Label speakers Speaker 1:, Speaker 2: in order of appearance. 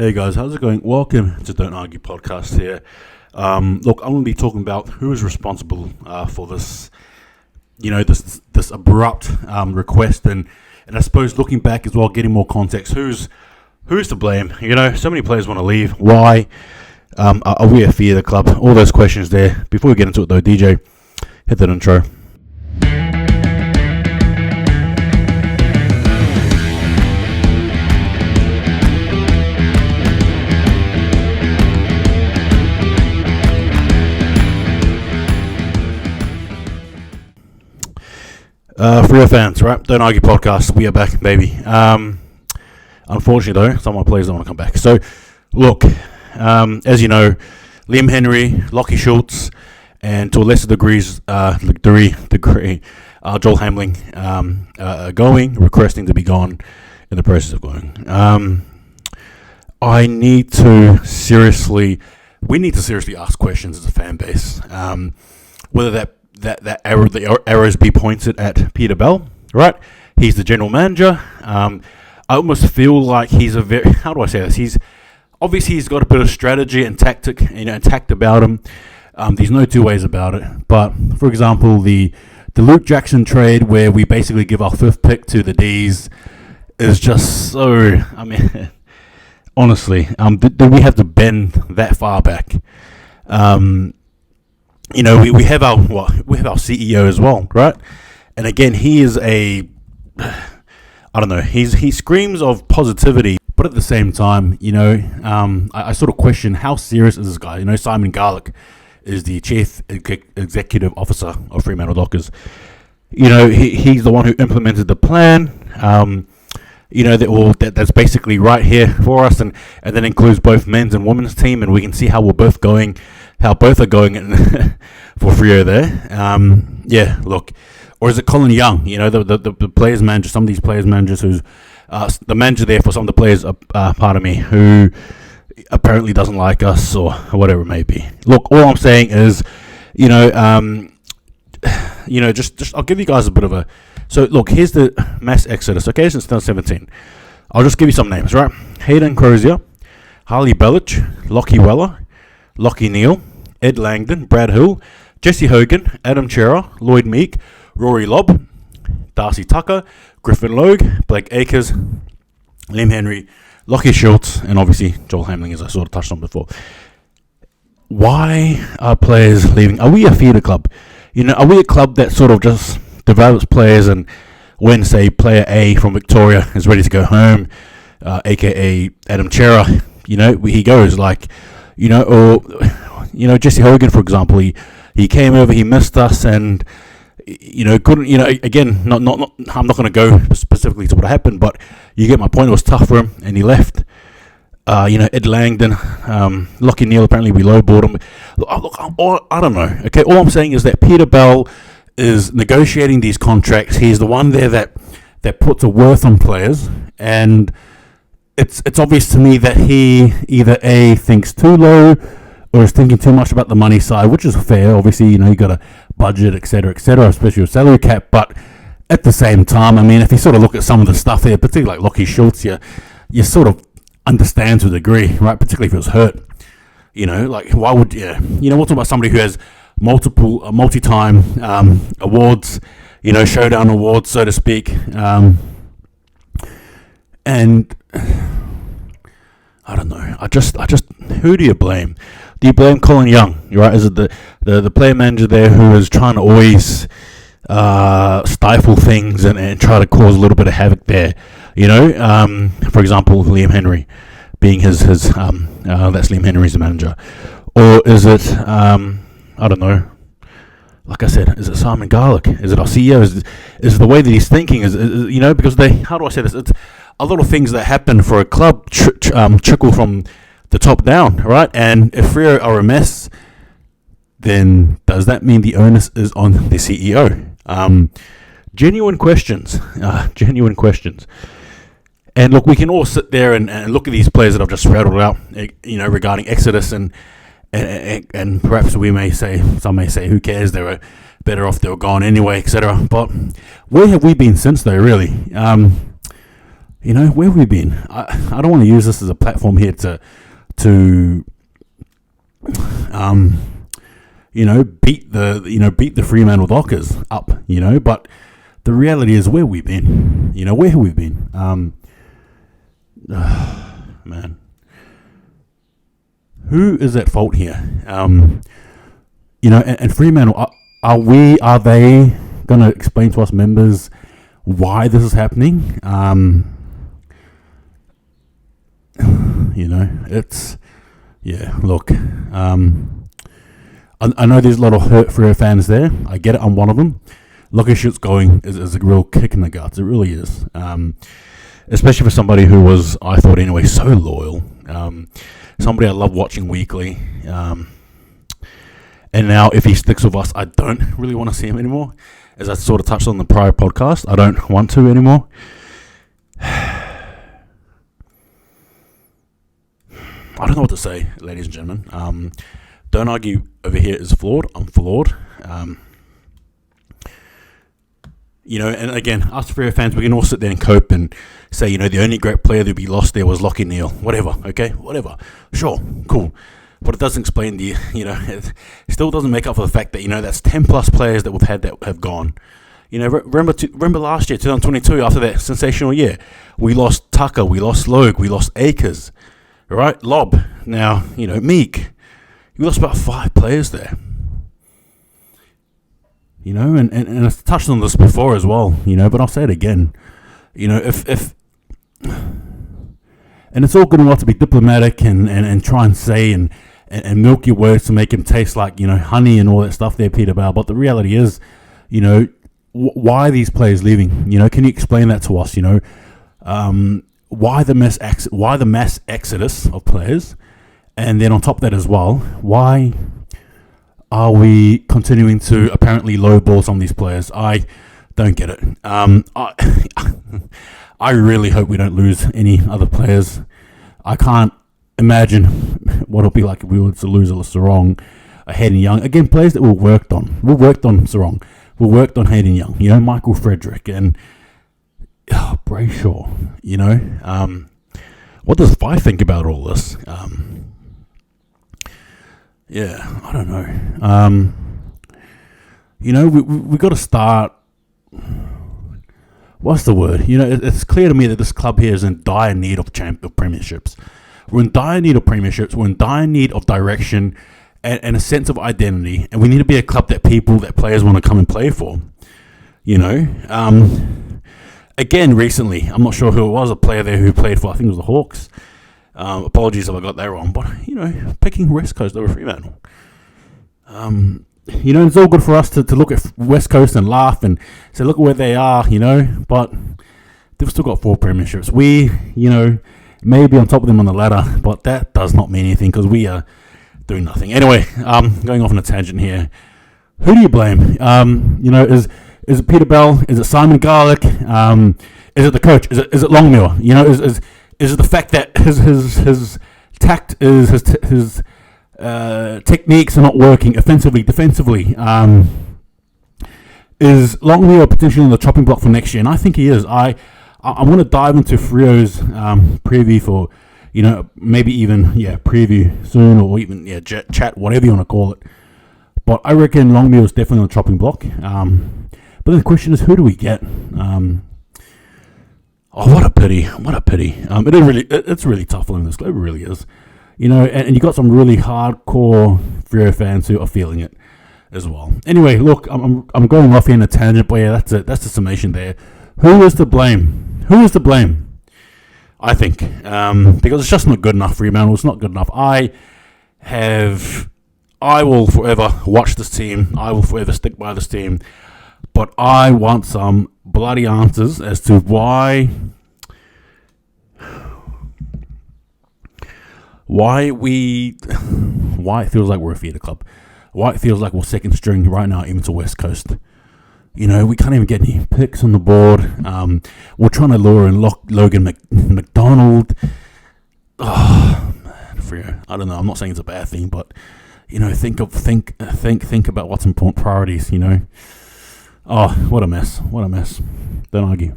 Speaker 1: Hey guys, how's it going? Welcome to Don't Argue podcast here. Look, I'm going to be talking about who is responsible for this, this abrupt request, and I suppose looking back as well, getting more context. Who's to blame? So many players want to leave. Why? Are we a fear of the club? All those questions there. Before we get into it though, DJ, hit that intro. Freo fans, right? Don't Argue podcast. We are back, baby. Unfortunately, though, some of my players don't want to come back. So, look, as you know, Liam Henry, Lockie Schultz, and to a lesser degree, Joel Hamling are going, requesting to be gone, in the process of going. We need to seriously ask questions as a fan base. Whether the arrows be pointed at Peter Bell, right? He's the general manager. I almost feel like he's a very, how do I say this? He's got a bit of strategy and tact about him. There's no two ways about it. But for example, the Luke Jackson trade, where we basically give our fifth pick to the D's, is just so. I mean, honestly, did we have to bend that far back? We have our CEO as well, right? And again, he is he screams of positivity, but at the same time, I sort of question how serious is this guy? Simon Garlick is the chief executive officer of Fremantle Dockers. He's the one who implemented the plan. That's basically right here for us, and that includes both men's and women's team, and we can see how both are going for Freo there. Look, or is it Colin Young? The players manager, some of these players managers who's the manager there for some of the players, who apparently doesn't like us or whatever it may be. Look, all I'm saying is, just I'll give you guys a bit of a. So look, here's the mass exodus. Okay, since 2017, I'll just give you some names, right? Hayden Crozier, Harley Bellich, Lockie Weller, Lockie Neal, Ed Langdon, Brad Hill, Jesse Hogan, Adam Chera, Lloyd Meek, Rory Lobb, Darcy Tucker, Griffin Logue, Blake Akers, Liam Henry, Lockie Schultz, and obviously Joel Hamling, as I sort of touched on before. Why are players leaving? Are we a feeder club? Are we a club that sort of just develops players, and when, say, player A from Victoria is ready to go home, aka Adam Chera, he goes, Jesse Hogan, for example, he came over, he missed us, and couldn't, again, not I'm not going to go specifically to what happened, but you get my point. It was tough for him, and he left. Ed Langdon, Lockie Neal, apparently we lowballed him. I don't know. Okay, all I'm saying is that Peter Bell is negotiating these contracts. He's the one there that puts a worth on players, and it's obvious to me that he either A, thinks too low, or is thinking too much about the money side, which is fair. Obviously, you got a budget, etc., especially with salary cap. But at the same time, I mean, if you sort of look at some of the stuff here, particularly like Lockie Schultz, you sort of understand to a degree, right? Particularly if it was hurt. Why would we're talking about somebody who has multi-time awards, showdown awards, so to speak, and I don't know. I just, who do you blame? Do you blame Colin Young? Right? Is it the player manager there who is trying to always stifle things and try to cause a little bit of havoc there? For example, Liam Henry being his that's Liam Henry's manager, or is it I don't know. Like I said, is it Simon Garlick? Is it our CEO? Is the way that he's thinking? Is because how do I say this? It's a lot of things that happen for a club trickle from the top down, right? And if Freo are a mess, then does that mean the onus is on the CEO? Genuine questions. And look, we can all sit there and look at these players that I've just rattled out, regarding Exodus, and perhaps some may say, who cares? They were better off, they were gone anyway, etc. But where have we been since, though, really? Where have we been? I don't want to use this as a platform here to beat the Fremantle Dockers up, but the reality is where we've been. Where have we been? Man, who is at fault here? And Fremantle, are they going to explain to us members why this is happening? Look, I know there's a lot of hurt Freo fans there. I get it, I'm one of them. Looking shit's going is a real kick in the guts. It really is. Especially for somebody who was, I thought anyway, so loyal. Somebody I love watching weekly. And now if he sticks with us, I don't really want to see him anymore. As I sort of touched on the prior podcast, I don't want to anymore. I don't know what to say, ladies and gentlemen. Don't argue over here is flawed. I'm flawed. And again, us Freo fans, we can all sit there and cope and say, the only great player that we lost there was Lachie Neale. Whatever, okay? Whatever. Sure, cool. But it doesn't explain it still doesn't make up for the fact that, that's 10 plus players that we've had that have gone. Remember last year, 2022, after that sensational year, we lost Tucker, we lost Logue, we lost Akers, right? Lob, now, Meek. We lost about 5 players there. And I've touched on this before as well, but I'll say it again. If and it's all good and well to be diplomatic and try and say and milk your words to make them taste like, honey and all that stuff there, Peter Bale. But the reality is, why are these players leaving? Can you explain that to us? Why the mass exodus of players? And then on top of that as well, why are we continuing to apparently lowball some of these players? I don't get it. I really hope we don't lose any other players. I can't imagine what it'll be like if we were to lose a Sarong, a Hayden Young. Again, players that we worked on. We worked on Sarong. We worked on Hayden Young. Michael Frederick and Brayshaw. What does Vi think about all this? I don't know. We got to start. What's the word? It's clear to me that this club here is in dire need of premierships. We're in dire need of premierships. We're in dire need of direction and a sense of identity. And we need to be a club that players want to come and play for. Again, recently, I'm not sure who it was, a player there who played for, I think it was the Hawks. Apologies if I got that wrong. But, picking West Coast over Fremantle. It's all good for us to look at West Coast and laugh and say, look at where they are, but they've still got 4 premierships. We, may be on top of them on the ladder, but that does not mean anything because we are doing nothing. Anyway, going off on a tangent here. Who do you blame? Is it Peter Bell? Is it Simon Garlick? Is it the coach? Is it Longmuir? Is it the fact that his tact is his techniques are not working offensively, defensively? Is Longmuir potentially on the chopping block for next year? And I think he is. I want to dive into Freo's preview for, maybe even preview soon, or even chat, whatever you want to call it. But I reckon Longmuir is definitely on the chopping block. But the question is, who do we get? What a pity! What a pity! It's really tough on this club. It really is. And you got some really hardcore Freo fans who are feeling it as well. Anyway, look, I'm going off here in a tangent, but that's it. That's the summation there. Who is to blame? Who is to blame? I think because it's just not good enough. Fremantle, it's not good enough. I will forever watch this team. I will forever stick by this team. But I want some bloody answers as to why it feels like we're a feeder club. Why it feels like we're second string right now, even to West Coast. We can't even get any picks on the board. We're trying to lure in Logan McDonald. Oh man, Freo. I don't know. I'm not saying it's a bad thing, but think about what's important priorities. Oh, what a mess! What a mess! Don't argue.